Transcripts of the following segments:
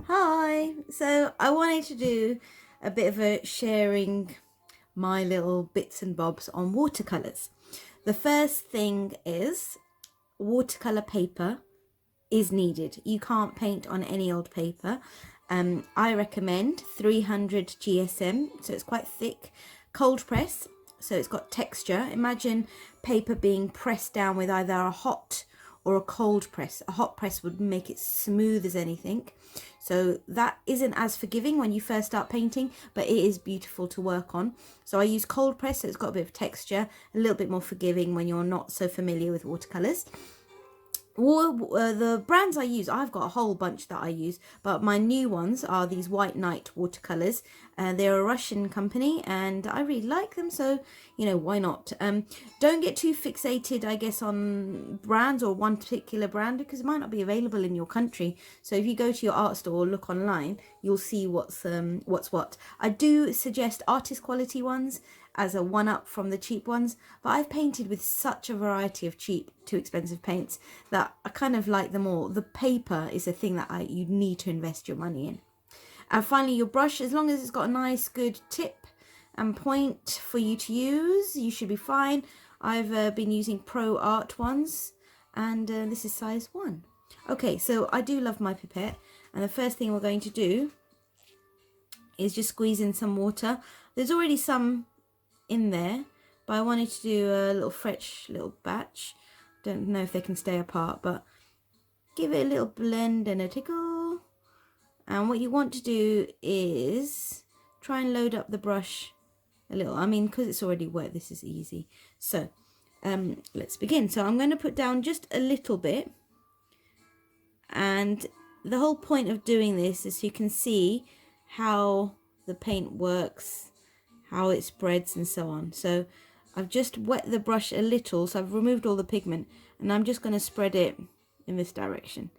Hi, so I wanted to do a bit of a sharing my little bits and bobs on watercolors. The first thing is watercolor paper is needed. You can't paint on any old paper. I recommend 300 GSM, so it's quite thick, cold press, so it's got texture. Imagine paper being pressed down with either a hot or a cold press. A hot press would make it smooth as anything. So that isn't as forgiving when you first start painting, but it is beautiful to work on. So I use cold press, so it's got a bit of texture, a little bit more forgiving when you're not so familiar with watercolors. The brands I use, I've got a whole bunch that I use, but my new ones are these White Night watercolors. They're a Russian company and I really like them, so why not. Don't get too fixated, I guess, on brands or one particular brand, because it might not be available in your country. So if you go to your art store or look online, you'll see what's what. I do suggest artist quality ones as a one-up from the cheap ones, but I've painted with such a variety of cheap to expensive paints that I kind of like them all. The paper is a thing that you need to invest your money in. And finally, your brush, as long as it's got a nice good tip and point for you to use, you should be fine. I've been using ProArte ones, and this is size 1. Okay, so I do love my pipette, and the first thing we're going to do is just squeeze in some water. There's already some in there, but I wanted to do a little fresh little batch. Don't know if they can stay apart, but give it a little blend and a tickle. And what you want to do is try and load up the brush a little. I mean, because it's already wet, this is easy. So let's begin. So I'm going to put down just a little bit, and the whole point of doing this is so you can see how the paint works, how it spreads and so on. So I've just wet the brush a little, so I've removed all the pigment, and I'm just going to spread it in this direction.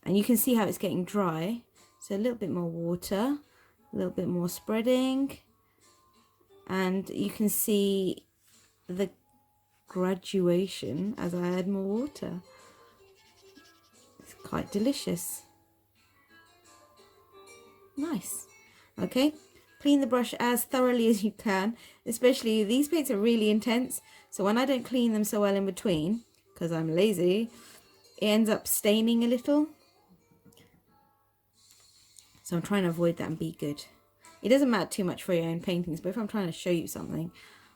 And you can see how it's getting dry. So a little bit more water, a little bit more spreading, and you can see the graduation as I add more water. It's quite delicious. Nice. Okay, clean the brush as thoroughly as you can, especially these paints are really intense, so when I don't clean them so well in between, because I'm lazy, it ends up staining a little. So I'm trying to avoid that and be good. It doesn't matter too much for your own paintings, but if I'm trying to show you something,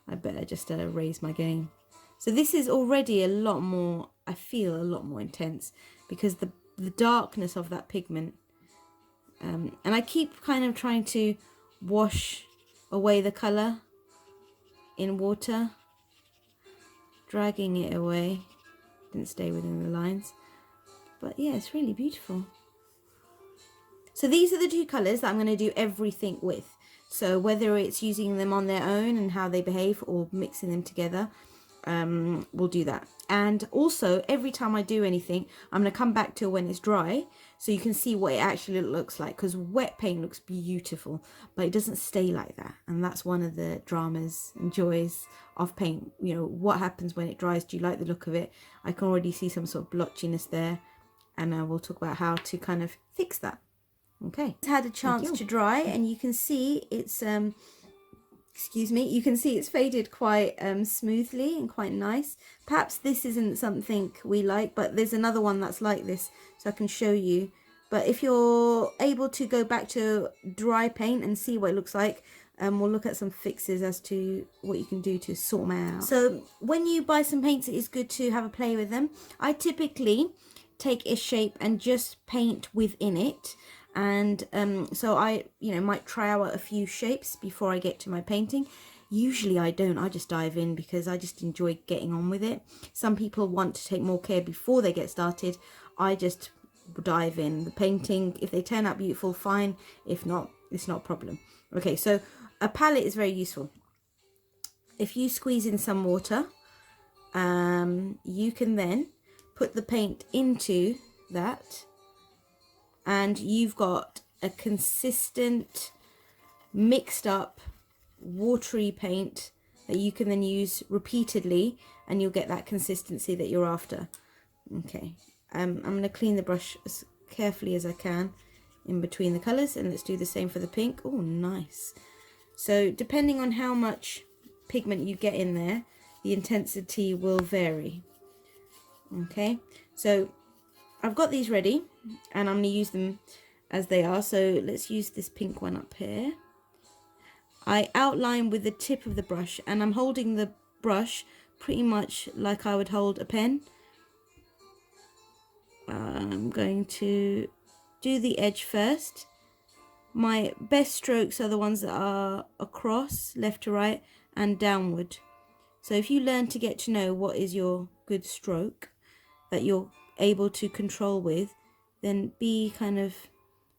I better just raise my game. So this is already a lot more, I feel a lot more intense, because the darkness of that pigment, and I keep kind of trying to wash away the colour in water, dragging it away. Didn't stay within the lines, but yeah, it's really beautiful. So these are the two colours that I'm going to do everything with. So whether it's using them on their own and how they behave, or mixing them together, we'll do that. And also, every time I do anything, I'm going to come back to when it's dry, so you can see what it actually looks like, because wet paint looks beautiful, but it doesn't stay like that. And that's one of the dramas and joys of paint. What happens when it dries? Do you like the look of it? I can already see some sort of blotchiness there, and we'll talk about how to kind of fix that. Okay, it's had a chance to dry, and you can see it's you can see it's faded quite smoothly and quite nice. Perhaps this isn't something we like, but there's another one that's like this, so I can show you. But if you're able to go back to dry paint and see what it looks like, we'll look at some fixes as to what you can do to sort them out. So when you buy some paints, it is good to have a play with them. I typically take a shape and just paint within it. And so I might try out a few shapes before I get to my painting. Usually I don't, I just dive in because I just enjoy getting on with it. Some people want to take more care before they get started. I just dive in. The painting, if they turn out beautiful, fine. If not, it's not a problem. Okay, so a palette is very useful. If you squeeze in some water, you can then put the paint into that, and you've got a consistent, mixed up, watery paint that you can then use repeatedly, and you'll get that consistency that you're after. Okay, I'm going to clean the brush as carefully as I can in between the colours, and let's do the same for the pink. Oh, nice. So depending on how much pigment you get in there, the intensity will vary. Okay, so I've got these ready and I'm going to use them as they are. So let's use this pink one up here. I outline with the tip of the brush, and I'm holding the brush pretty much like I would hold a pen. I'm going to do the edge first. My best strokes are the ones that are across, left to right, and downward. So if you learn to get to know what is your good stroke that you're able to control with, then be kind of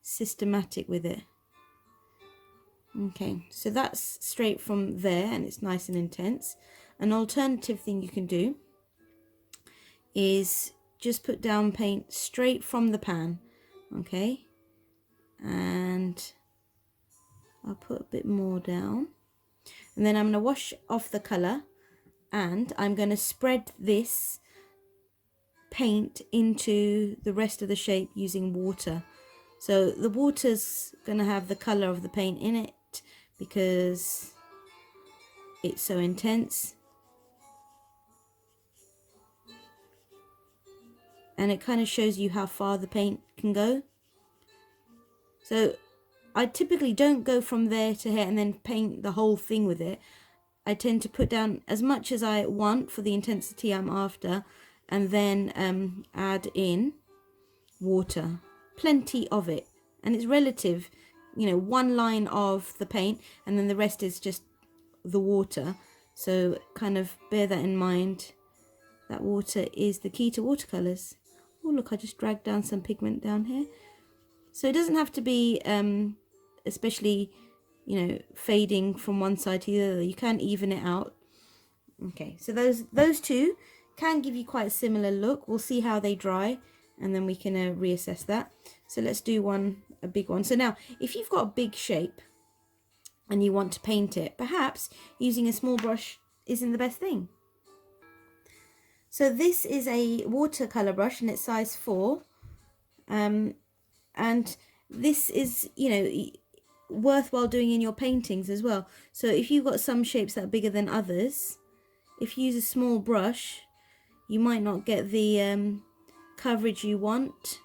systematic with it. Okay, so that's straight from there and it's nice and intense. An alternative thing you can do is just put down paint straight from the pan. Okay, and I'll put a bit more down, and then I'm going to wash off the colour, and I'm going to spread this paint into the rest of the shape using water. So the water's going to have the colour of the paint in it because it's so intense, and it kind of shows you how far the paint can go. So I typically don't go from there to here and then paint the whole thing with it. I tend to put down as much as I want for the intensity I'm after, and then add in water, plenty of it, and it's relative, you know, one line of the paint and then the rest is just the water. So kind of bear that in mind, that water is the key to watercolors. Oh look, I just dragged down some pigment down here. So it doesn't have to be especially, you know, fading from one side to the other. You can even it out. Okay, so those two can give you quite a similar look. We'll see how they dry and then we can reassess that. So let's do a big one. So now if you've got a big shape and you want to paint it, perhaps using a small brush isn't the best thing. So this is a watercolor brush and it's size 4, and this is, you know, worthwhile doing in your paintings as well. So if you've got some shapes that are bigger than others, if you use a small brush, you might not get the coverage you want,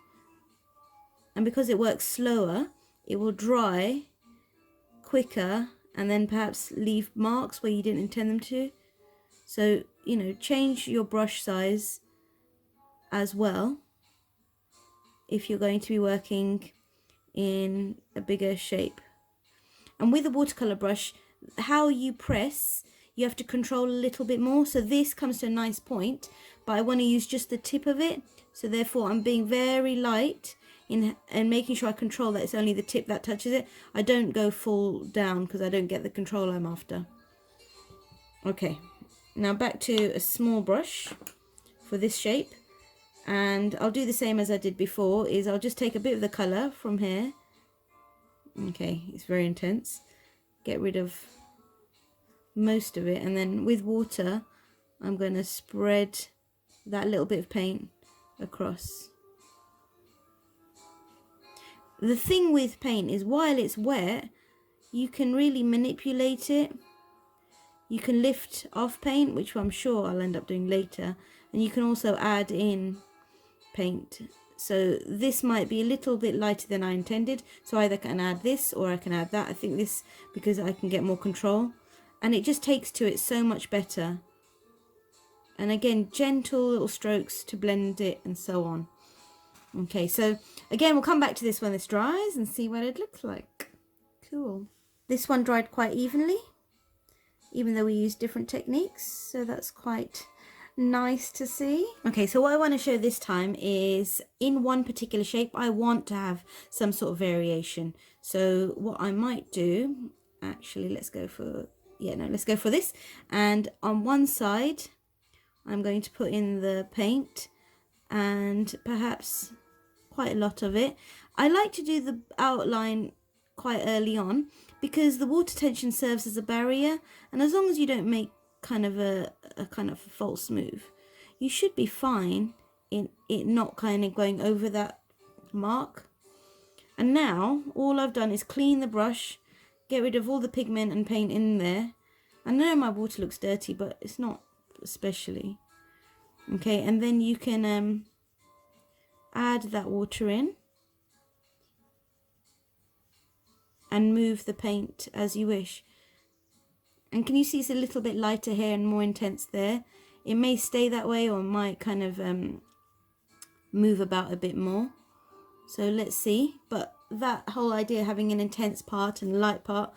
and because it works slower, it will dry quicker and then perhaps leave marks where you didn't intend them to. So, you know, change your brush size as well if you're going to be working in a bigger shape. And with a watercolor brush, how you press, you have to control a little bit more. So this comes to a nice point, but I want to use just the tip of it. So therefore I'm being very light in and making sure I control that it's only the tip that touches it. I don't go full down because I don't get the control I'm after. Okay, now back to a small brush for this shape, and I'll do the same as I did before, is I'll just take a bit of the colour from here. Okay, it's very intense. Get rid of most of it, and then with water I'm going to spread that little bit of paint across. The thing with paint is while it's wet, you can really manipulate it. You can lift off paint, which I'm sure I'll end up doing later, and you can also add in paint. So this might be a little bit lighter than I intended, so either I can add this or I can add that. I think this because I can get more control, and it just takes to it so much better. And again, gentle little strokes to blend it and so on. Okay, so again, we'll come back to this when this dries and see what it looks like. Cool. This one dried quite evenly, even though we used different techniques, so that's quite nice to see. Okay, so what I want to show this time is in one particular shape I want to have some sort of variation. So what I might do, actually let's go for this, and on one side I'm going to put in the paint, and perhaps quite a lot of it. I like to do the outline quite early on because the water tension serves as a barrier, and as long as you don't make kind of a false move, you should be fine in it not kind of going over that mark. And now all I've done is clean the brush, get rid of all the pigment and paint in there. I know my water looks dirty, but it's not especially. Okay, and then you can add that water in and move the paint as you wish. And can you see it's a little bit lighter here and more intense there? It may stay that way, or might kind of move about a bit more. So let's see. But that whole idea of having an intense part and a light part,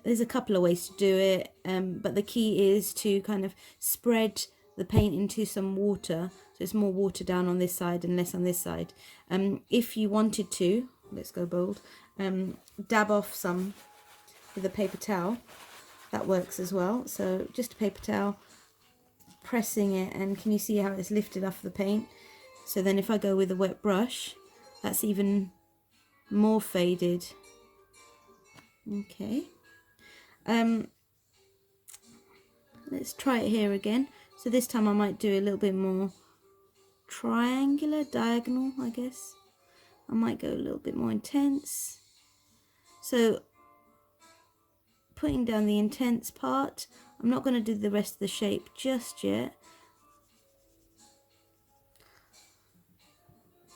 there's a couple of ways to do it. But the key is to kind of spread the paint into some water. So it's more water down on this side and less on this side. If you wanted to, let's go bold, dab off some with a paper towel. That works as well. So just a paper towel, pressing it, and can you see how it's lifted off the paint? So then if I go with a wet brush, that's even more faded. Okay. Let's try it here again. So this time I might do a little bit more triangular, diagonal, I guess. I might go a little bit more intense. So putting down the intense part. I'm not going to do the rest of the shape just yet.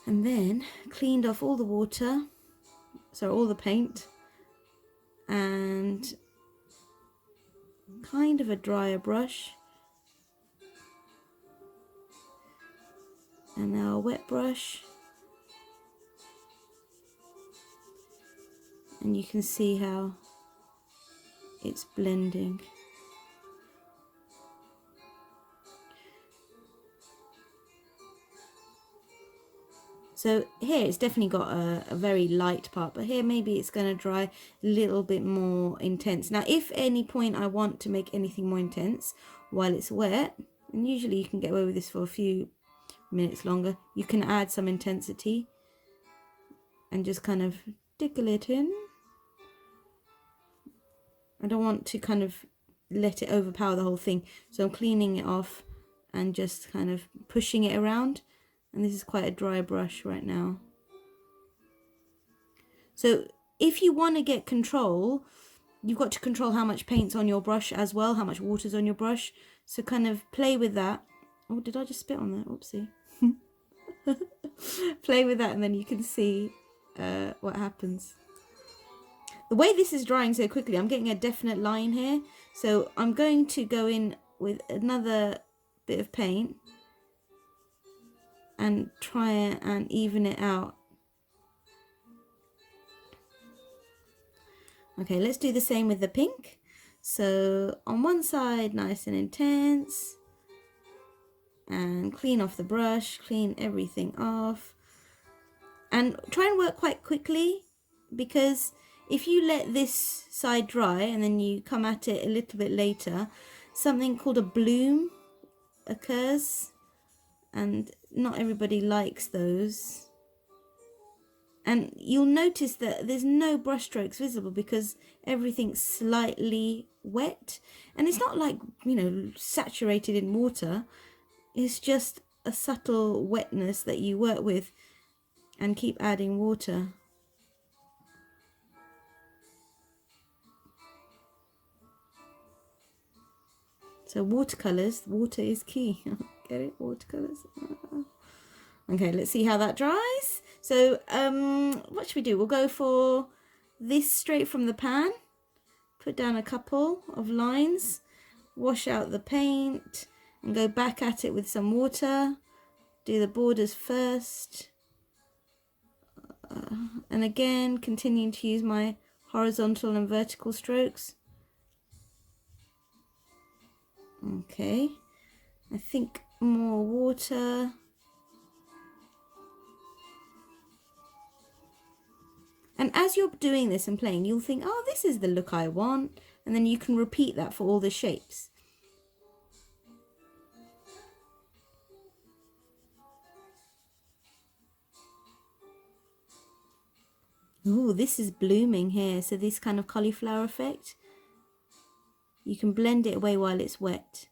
And then cleaned off all the water, so all the paint, and kind of a drier brush. And now a wet brush. And you can see how it's blending. So here it's definitely got a very light part, but here maybe it's going to dry a little bit more intense. Now if at any point I want to make anything more intense while it's wet, and usually you can get away with this for a few minutes longer, you can add some intensity and just kind of tickle it in. I don't want to kind of let it overpower the whole thing, so I'm cleaning it off and just kind of pushing it around. And this is quite a dry brush right now. So if you want to get control, you've got to control how much paint's on your brush as well, how much water's on your brush. So kind of play with that. Oh, did I just spit on that? Oopsie. Play with that and then you can see what happens. The way this is drying so quickly, I'm getting a definite line here. So I'm going to go in with another bit of paint and try and even it out. Okay, let's do the same with the pink. So on one side, nice and intense, and clean off the brush, clean everything off, and try and work quite quickly, because if you let this side dry and then you come at it a little bit later, something called a bloom occurs, and not everybody likes those. And you'll notice that there's no brush strokes visible because everything's slightly wet. And it's not like, you know, saturated in water. It's just a subtle wetness that you work with and keep adding water. So watercolors, water is key. Get it? Watercolors. Okay, let's see how that dries. So what should we do? We'll go for this straight from the pan. Put down a couple of lines, wash out the paint, and go back at it with some water. Do the borders first. And again, continuing to use my horizontal and vertical strokes. Okay, I think more water. And as you're doing this and playing, you'll think, oh, this is the look I want. And then you can repeat that for all the shapes. Ooh, this is blooming here. So this kind of cauliflower effect. You can blend it away while it's wet.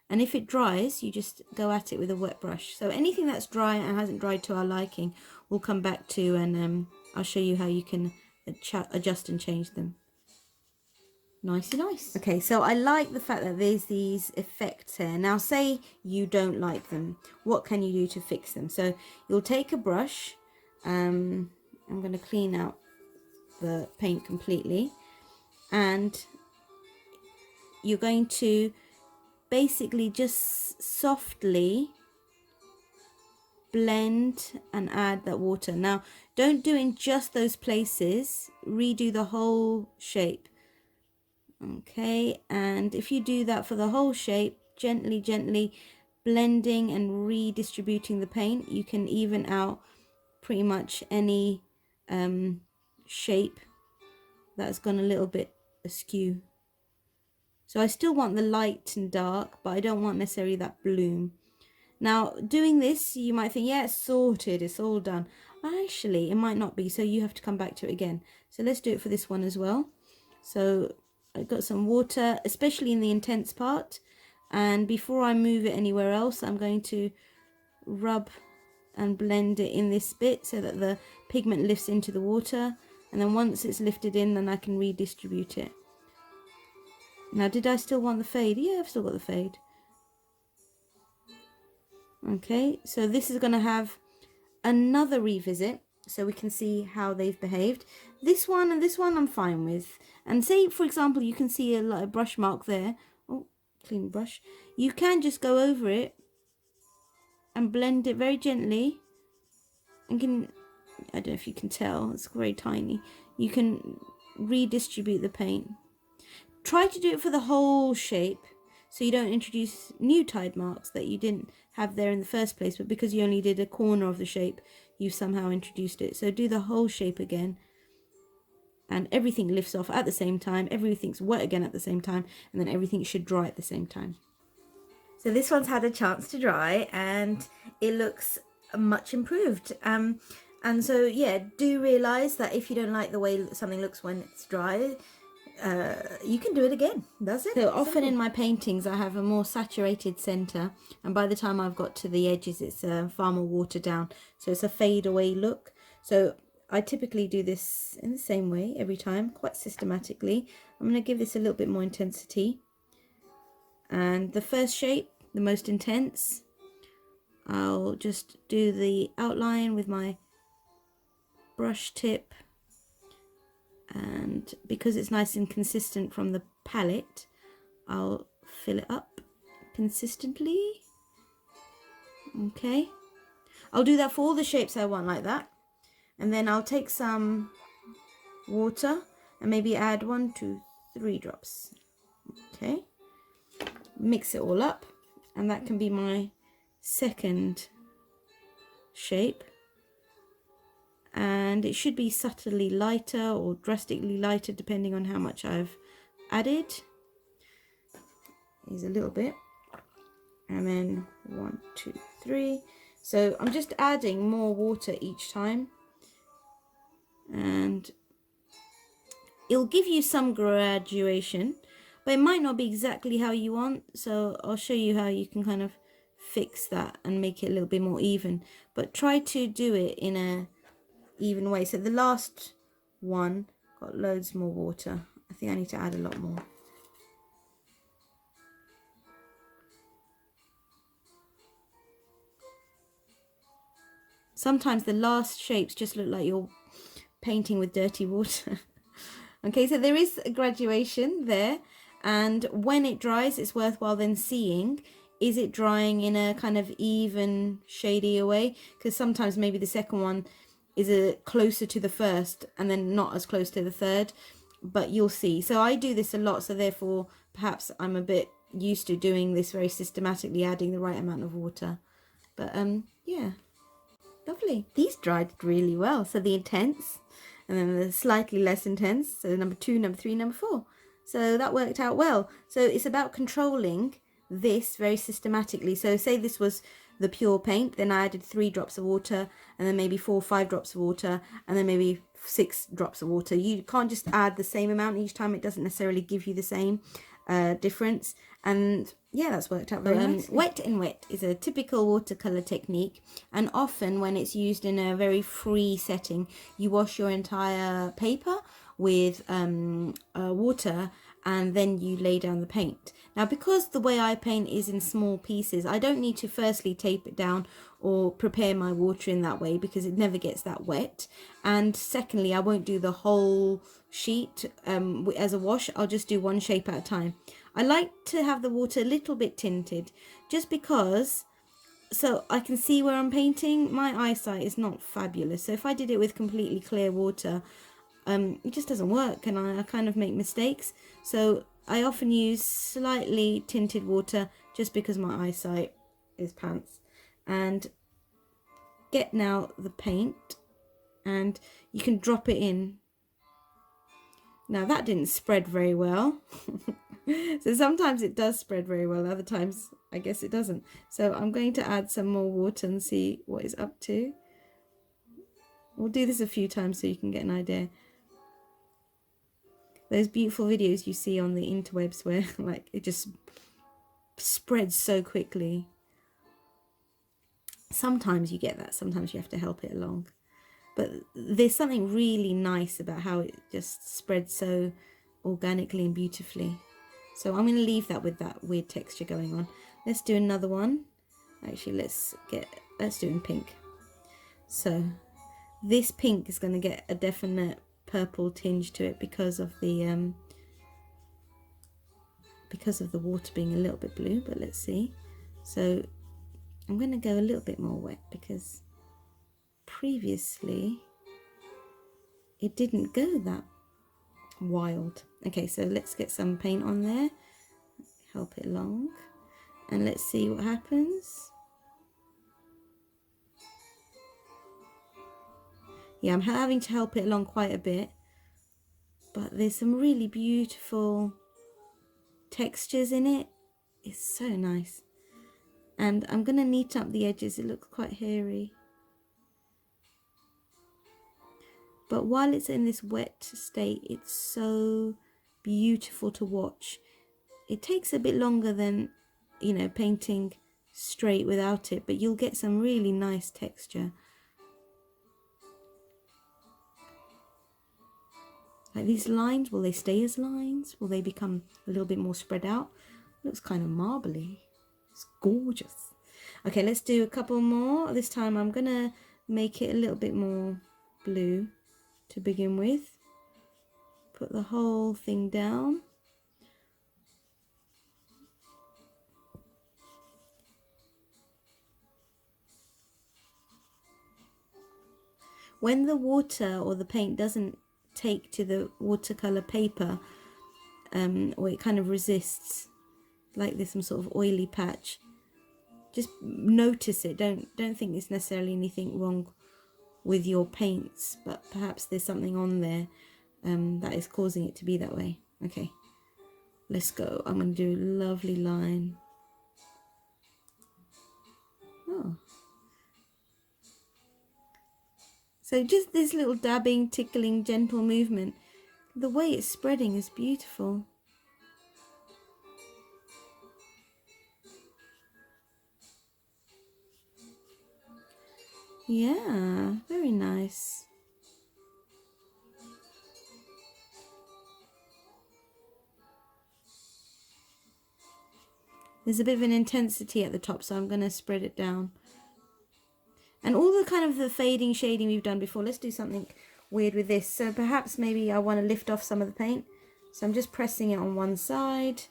And if it dries, you just go at it with a wet brush. So anything that's dry and hasn't dried to our liking, we'll come back to, and I'll show you how you can adjust and change them. Nicey nice. Okay, so I like the fact that there's these effects here. Now say you don't like them. What can you do to fix them? So you'll take a brush. I'm going to clean out the paint completely. And you're going to basically just softly blend and add that water. Now don't do in just those places, redo the whole shape. Okay, and if you do that for the whole shape, gently blending and redistributing the paint, you can even out pretty much any shape that's gone a little bit askew. So I still want the light and dark, but I don't want necessarily that bloom. Now doing this, you might think, yeah, it's sorted, it's all done. Actually, it might not be, so you have to come back to it again. So let's do it for this one as well. So I've got some water, especially in the intense part, and before I move it anywhere else, I'm going to rub and blend it in this bit so that the pigment lifts into the water, and then once it's lifted in, then I can redistribute it. Now did I still want the fade? Yeah, I've still got the fade. Okay, so this is going to have another revisit so we can see how they've behaved. This one and this one I'm fine with. And say, for example, you can see a brush mark there. Oh, clean brush. You can just go over it and blend it very gently. And can, I don't know if you can tell, it's very tiny. You can redistribute the paint. Try to do it for the whole shape, so you don't introduce new tide marks that you didn't have there in the first place, but because you only did a corner of the shape, you somehow introduced it. So do the whole shape again, and everything lifts off at the same time, everything's wet again at the same time, and then everything should dry at the same time. So this one's had a chance to dry, and it looks much improved. And so yeah, do realise that if you don't like the way something looks when it's dry, you can do it again. That's it. So often in my paintings I have a more saturated center, and by the time I've got to the edges it's far more watered down, so it's a fade away look. So I typically do this in the same way every time, quite systematically. I'm going to give this a little bit more intensity, and the first shape, the most intense, I'll just do the outline with my brush tip. And because it's nice and consistent from the palette, I'll fill it up consistently. Okay, I'll do that for all the shapes I want like that, and then I'll take some water and maybe add 1, 2, 3 drops. Okay, mix it all up, and that can be my second shape. And it should be subtly lighter or drastically lighter depending on how much I've added. Here's a little bit, and then 1, 2, 3. So I'm just adding more water each time, and it'll give you some graduation, but it might not be exactly how you want. So I'll show you how you can kind of fix that and make it a little bit more even, but try to do it in a even way. So the last one got loads more water. I think I need to add a lot more. Sometimes the last shapes just look like you're painting with dirty water. Okay, so there is a graduation there, and when it dries it's worthwhile then seeing, is it drying in a kind of even shadier way? Because sometimes maybe the second one is closer to the first and then not as close to the third, but you'll see. So I do this a lot, so therefore perhaps I'm a bit used to doing this very systematically, adding the right amount of water. But yeah, lovely. These dried really well. So the intense, and then the slightly less intense, so number 2, number 3, number 4. So that worked out well. So it's about controlling this very systematically. So say this was the pure paint, then I added 3 drops of water, and then maybe 4 or 5 drops of water, and then maybe 6 drops of water. You can't just add the same amount each time. It doesn't necessarily give you the same. difference. And yeah, that's worked out very nicely. Wet and wet is a typical watercolor technique, and often when it's used in a very free setting, you wash your entire paper with water, and then you lay down the paint. Now, because the way I paint is in small pieces, I don't need to firstly tape it down or prepare my water in that way, because it never gets that wet. And secondly, I won't do the whole sheet as a wash. I'll just do one shape at a time. I like to have the water a little bit tinted, just because, so I can see where I'm painting. My eyesight is not fabulous, so if I did it with completely clear water, it just doesn't work, and I kind of make mistakes. So I often use slightly tinted water just because my eyesight is pants. And get now the paint, and you can drop it in. Now that didn't spread very well. So sometimes it does spread very well, other times I guess it doesn't. So I'm going to add some more water and see what it's up to. We'll do this a few times so you can get an idea. Those beautiful videos you see on the interwebs where like it just spreads so quickly. Sometimes you get that, sometimes you have to help it along. But there's something really nice about how it just spreads so organically and beautifully. So I'm going to leave that with that weird texture going on. Let's do another one. Actually, let's do it in pink. So this pink is going to get a definite purple tinge to it because of the water being a little bit blue. But let's see. So I'm going to go a little bit more wet because previously it didn't go that wild. Okay, so let's get some paint on there, help it along, and let's see what happens. Yeah, I'm having to help it along quite a bit, but there's some really beautiful textures in it. It's so nice. And I'm going to neaten up the edges. It looks quite hairy. But while it's in this wet state, it's so beautiful to watch. It takes a bit longer than, you know, painting straight without it, but you'll get some really nice texture. Like these lines, will they stay as lines? Will they become a little bit more spread out? Looks kind of marbly. It's gorgeous. Okay, let's do a couple more. This time I'm gonna make it a little bit more blue to begin with. Put the whole thing down. When the water or the paint doesn't take to the watercolor paper, or it kind of resists, like there's some sort of oily patch, just notice it. Don't think there's necessarily anything wrong with your paints, but perhaps there's something on there that is causing it to be that way. Okay, let's go. I'm going to do a lovely line. Oh, so just this little dabbing, tickling, gentle movement. The way it's spreading is beautiful. Yeah, very nice. There's a bit of an intensity at the top, so I'm going to spread it down. And all the kind of the fading, shading we've done before, let's do something weird with this. So perhaps maybe I want to lift off some of the paint. So I'm just pressing it on one side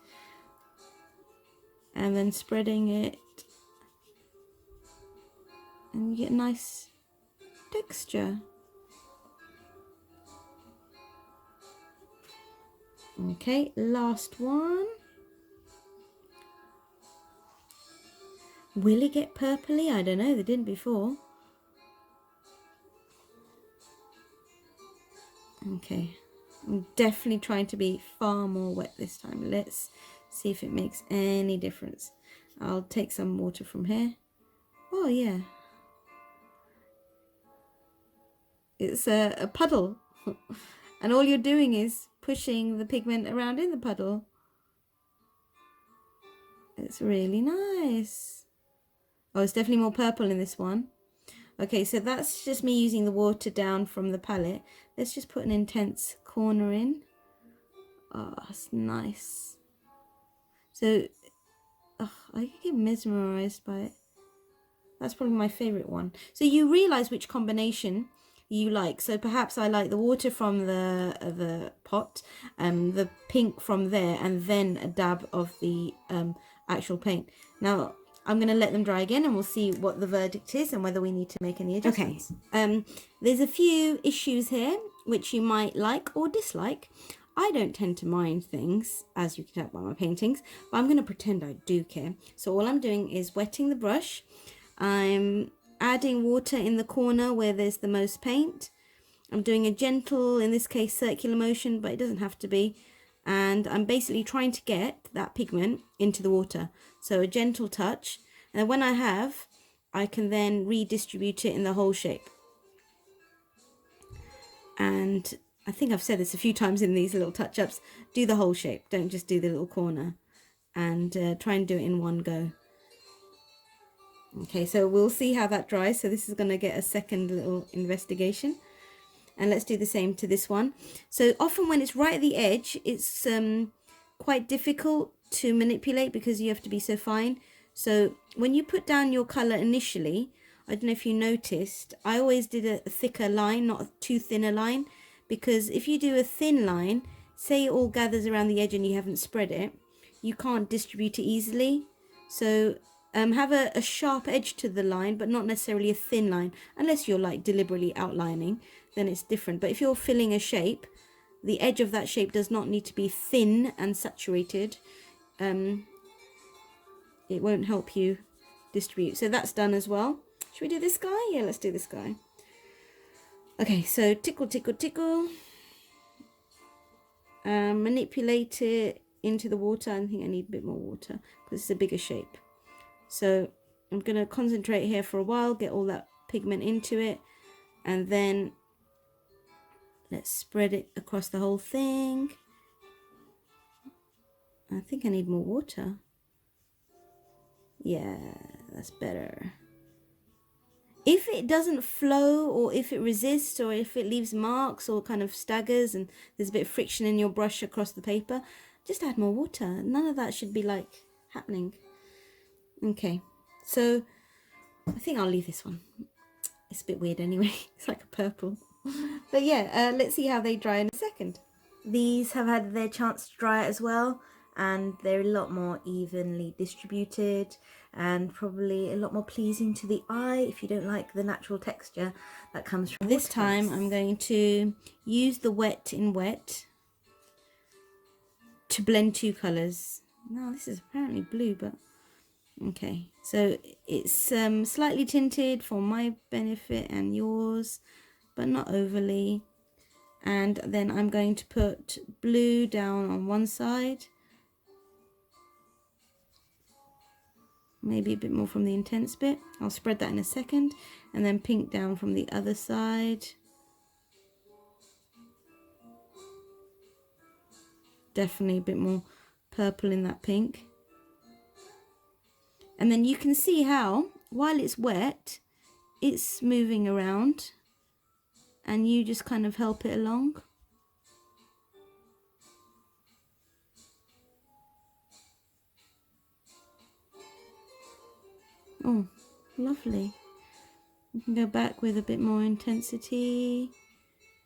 and then spreading it. And you get a nice texture. Okay, last one. Will it get purpley? I don't know, they didn't before. Okay, I'm definitely trying to be far more wet this time. Let's see if it makes any difference. I'll take some water from here. Oh yeah, it's a puddle. And all you're doing is pushing the pigment around in the puddle. It's really nice. Oh, it's definitely more purple in this one. Okay, so that's just me using the water down from the palette. Let's just put an intense corner in. Oh, it's nice. So, oh, I get mesmerized by it. That's probably my favorite one. So you realize which combination you like. So perhaps I like the water from the pot, the pink from there, and then a dab of the actual paint. Now I'm going to let them dry again, and we'll see what the verdict is and whether we need to make any adjustments. Okay. There's a few issues here which you might like or dislike. I don't tend to mind things, as you can tell by my paintings, but I'm going to pretend I do care. So all I'm doing is wetting the brush. I'm adding water in the corner where there's the most paint. I'm doing a gentle, in this case, circular motion, but it doesn't have to be. And I'm basically trying to get that pigment into the water. So a gentle touch. And when I have, I can then redistribute it in the whole shape. And I think I've said this a few times in these little touch-ups. Do the whole shape. Don't just do the little corner. And try and do it in one go. Okay, so we'll see how that dries. So this is going to get a second little investigation. And let's do the same to this one. So often when it's right at the edge, it's quite difficult to manipulate because you have to be so fine. So when you put down your colour initially, I don't know if you noticed, I always did a thicker line, not a too thin a line. Because if you do a thin line, say it all gathers around the edge and you haven't spread it, you can't distribute it easily. So have a sharp edge to the line, but not necessarily a thin line, unless you're like deliberately outlining, then it's different. But if you're filling a shape, the edge of that shape does not need to be thin and saturated. It won't help you distribute. So that's done as well. Should we do this guy? Yeah, let's do this guy. Okay, so tickle, tickle, tickle. Manipulate it into the water. I think I need a bit more water because it's a bigger shape. So I'm going to concentrate here for a while, get all that pigment into it, and then let's spread it across the whole thing. I think I need more water. Yeah, that's better. If it doesn't flow, or if it resists, or if it leaves marks or kind of staggers and there's a bit of friction in your brush across the paper, just add more water. None of that should be like happening. Okay, so I think I'll leave this one. It's a bit weird anyway. It's like a purple. But yeah, let's see how they dry in a second. These have had their chance to dry as well, and they're a lot more evenly distributed and probably a lot more pleasing to the eye if you don't like the natural texture that comes from this time. I'm going to use the wet in wet to blend two colours. Now this is apparently blue, but okay, so it's slightly tinted for my benefit and yours, but not overly. And then I'm going to put blue down on one side, maybe a bit more from the intense bit. I'll spread that in a second. And then pink down from the other side. Definitely a bit more purple in that pink. And then you can see how, while it's wet, it's moving around. And you just kind of help it along. Oh, lovely. You can go back with a bit more intensity.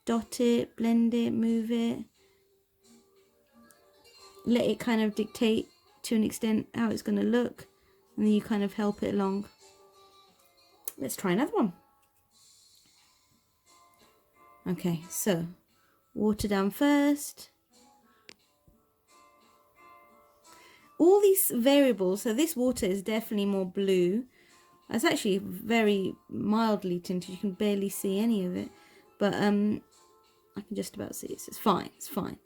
Dot it, blend it, move it. Let it kind of dictate to an extent how it's going to look. And then you kind of help it along. Let's try another one. Okay, so water down first. All these variables, so this water is definitely more blue. It's actually very mildly tinted. You can barely see any of it. But I can just about see it. So it's fine, it's fine.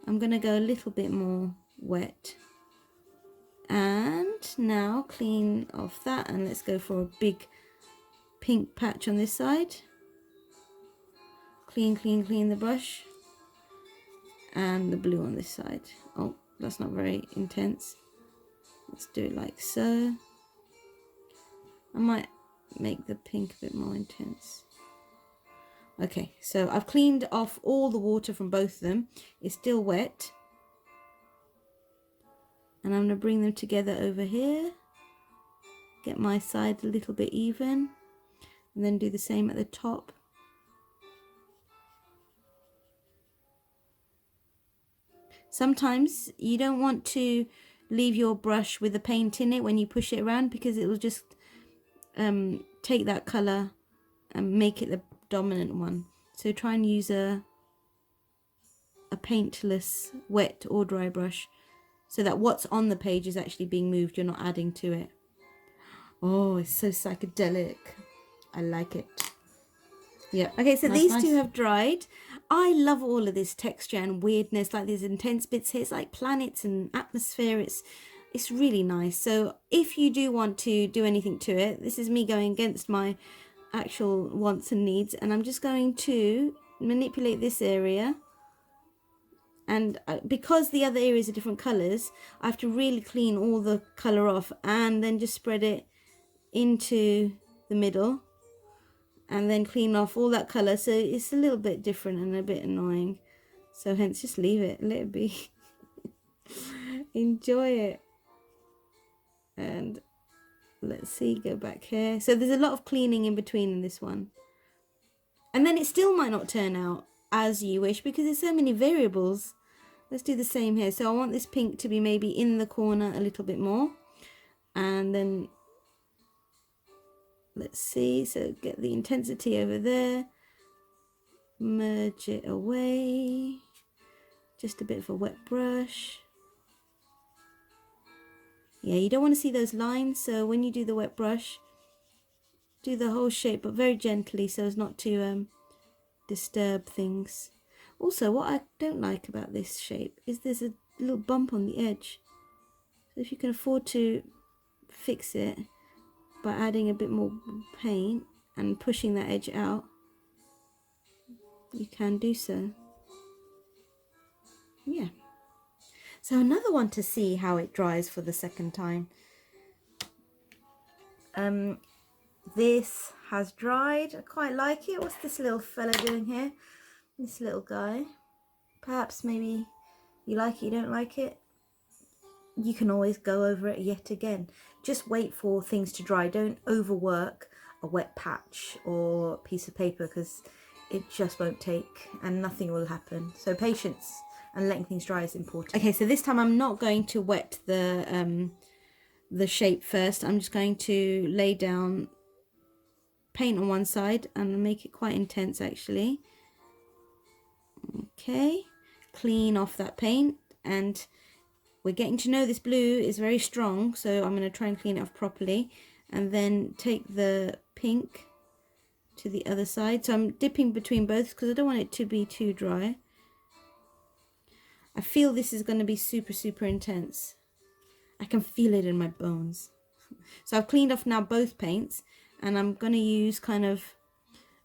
I'm going to go a little bit more wet. And now clean off that, and let's go for a big pink patch on this side. Clean, clean, clean the brush. And the blue on this side. Oh, that's not very intense. Let's do it like so. I might make the pink a bit more intense. Okay, so I've cleaned off all the water from both of them. It's still wet. And I'm going to bring them together over here. Get my side a little bit even. And then do the same at the top. Sometimes you don't want to leave your brush with the paint in it when you push it around, because it will just take that colour and make it the dominant one. So try and use a paintless wet or dry brush, so that what's on the page is actually being moved, you're not adding to it. Oh, it's so psychedelic. I like it. Yeah. Okay, so these two have dried. I love all of this texture and weirdness, like these intense bits here. It's like planets and atmosphere. It's really nice. So if you do want to do anything to it, this is me going against my actual wants and needs, and I'm just going to manipulate this area. And because the other areas are different colours, I have to really clean all the colour off and then just spread it into the middle and then clean off all that colour. So it's a little bit different and a bit annoying. So hence just leave it, let it be. Enjoy it. And let's see, go back here. So there's a lot of cleaning in between in this one. And then it still might not turn out as you wish because there's so many variables. Let's do the same here. So I want this pink to be maybe in the corner a little bit more. And then let's see, so get the intensity over there. Merge it away. Just a bit of a wet brush. Yeah, you don't want to see those lines, so when you do the wet brush, do the whole shape, but very gently so as not to disturb things. Also, what I don't like about this shape is there's a little bump on the edge. So if you can afford to fix it by adding a bit more paint and pushing that edge out, you can do so. Yeah. So another one to see how it dries for the second time. This has dried. I quite like it. What's this little fella doing here? This little guy. Perhaps maybe you like it, you don't like it. You can always go over it yet again. Just wait for things to dry. Don't overwork a wet patch or piece of paper because it just won't take and nothing will happen. So patience and letting things dry is important. Okay, so this time I'm not going to wet the shape first. I'm just going to lay down paint on one side and make it quite intense actually. Okay, clean off that paint, and we're getting to know this blue is very strong, so I'm going to try and clean it off properly and then take the pink to the other side. So I'm dipping between both because I don't want it to be too dry. I feel this is going to be super, super intense. I can feel it in my bones. So I've cleaned off now both paints, and I'm going to use kind of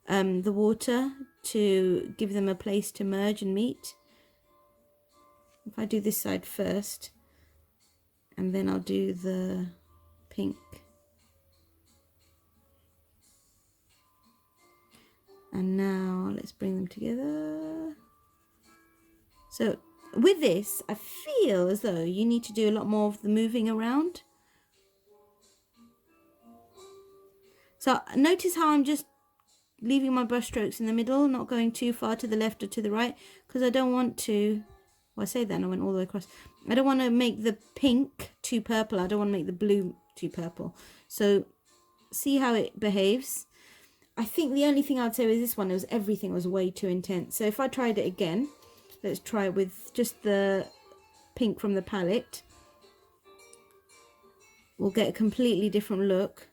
the water to give them a place to merge and meet. If I do this side first, and then I'll do the pink. And now let's bring them together. So with this, I feel as though you need to do a lot more of the moving around. So notice how I'm just leaving my brush strokes in the middle, not going too far to the left or to the right, because I don't want to, well, I say that and I went all the way across. I don't want to make the pink too purple. I don't want to make the blue too purple. So see how it behaves. I think the only thing I'd say with this one was everything was way too intense. So if I tried it again, let's try it with just the pink from the palette. We'll get a completely different look.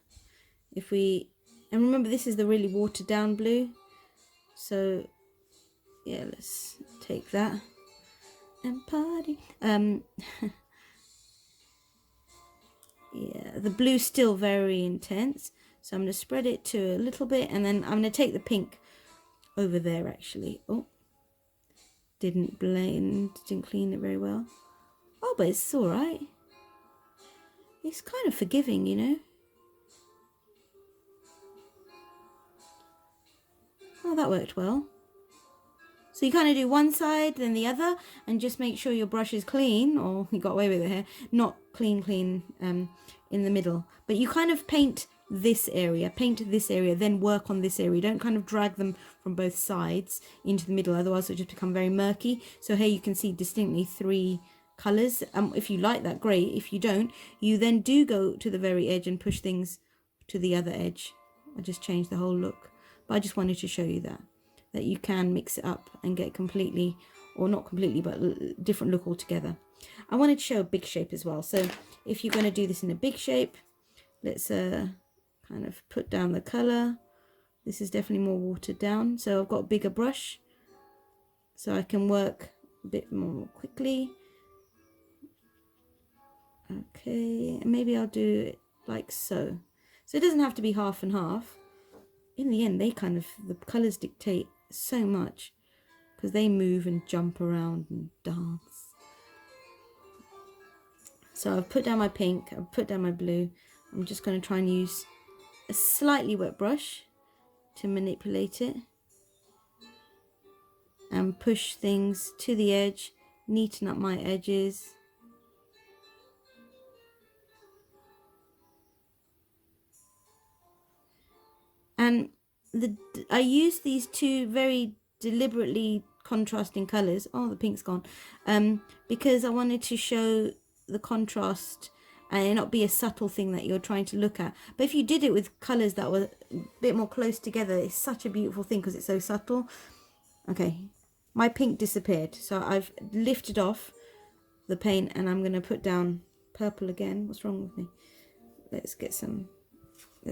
If we, and remember this is the really watered down blue. So yeah, let's take that and party. Yeah, the blue's still very intense. So I'm going to spread it to a little bit, and then I'm going to take the pink over there actually. Oh, didn't blend, didn't clean it very well. Oh, but it's all right. It's kind of forgiving, you know. Oh, that worked well. So you kind of do one side, then the other, and just make sure your brush is clean, or you got away with it here, not clean in the middle. But you kind of paint this area, then work on this area. Don't kind of drag them from both sides into the middle, otherwise it'll just become very murky. So here you can see distinctly 3 colours. If you like that, great. If you don't, you then do go to the very edge and push things to the other edge. I just changed the whole look, but I just wanted to show you that you can mix it up and get completely, or not completely, but different look altogether. I wanted to show a big shape as well. So if you're going to do this in a big shape, let's kind of put down the colour. This is definitely more watered down, so I've got a bigger brush so I can work a bit more quickly. Okay, and maybe I'll do it like so. So it doesn't have to be half and half. In the end, the colours dictate so much because they move and jump around and dance. So I've put down my pink, I've put down my blue. I'm just going to try and use a slightly wet brush to manipulate it and push things to the edge, neaten up my edges. And I use these 2 very deliberately contrasting colours. Oh, the pink's gone. Because I wanted to show the contrast and it not be a subtle thing that you're trying to look at. But if you did it with colours that were a bit more close together, it's such a beautiful thing because it's so subtle. Okay, my pink disappeared. So I've lifted off the paint and I'm going to put down purple again. What's wrong with me? Let's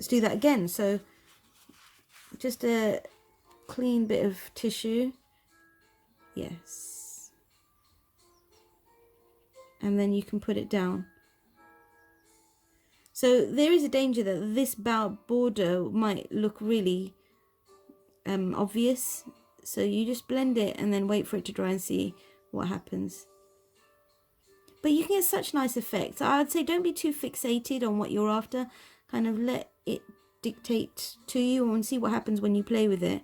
do that again. So just a clean bit of tissue. Yes. And then you can put it down. So there is a danger that this border might look really obvious. So you just blend it and then wait for it to dry and see what happens. But you can get such nice effects. I would say don't be too fixated on what you're after. Kind of let it dictate to you and see what happens when you play with it.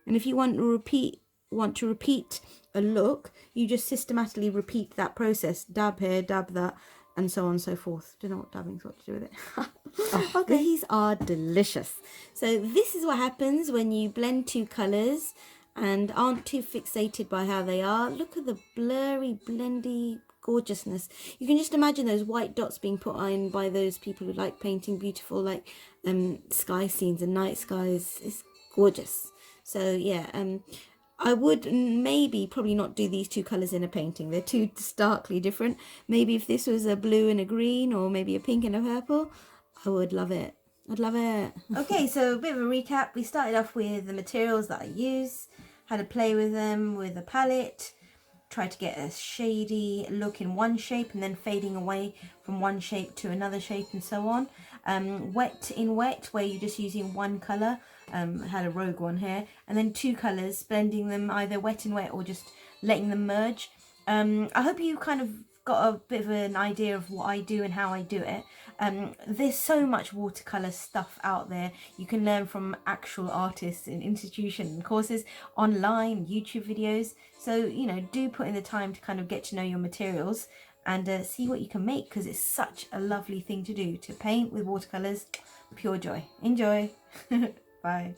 And if you want to repeat a look, you just systematically repeat that process. Dab here, dab that, and so on and so forth. Don't know what dabbing's got to do with it. Okay. These are delicious. So this is what happens when you blend 2 colours and aren't too fixated by how they are. Look at the blurry, blendy gorgeousness. You can just imagine those white dots being put on by those people who like painting beautiful sky scenes and night skies. It's gorgeous. So yeah, I would probably not do these 2 colours in a painting. They're too starkly different. Maybe if this was a blue and a green, or maybe a pink and a purple, I would love it. I'd love it. Okay, so a bit of a recap. We started off with the materials that I use, had to play with them with a palette, tried to get a shady look in one shape and then fading away from one shape to another shape and so on. Wet in wet, where you're just using one colour. Had a rogue one here, and then 2 colours, blending them either wet in wet or just letting them merge. I hope you kind of got a bit of an idea of what I do and how I do it. There's so much watercolour stuff out there. You can learn from actual artists in institutions and courses, online, YouTube videos. So, you know, do put in the time to kind of get to know your materials and see what you can make, because it's such a lovely thing to do, to paint with watercolours. Pure joy. Enjoy. Bye.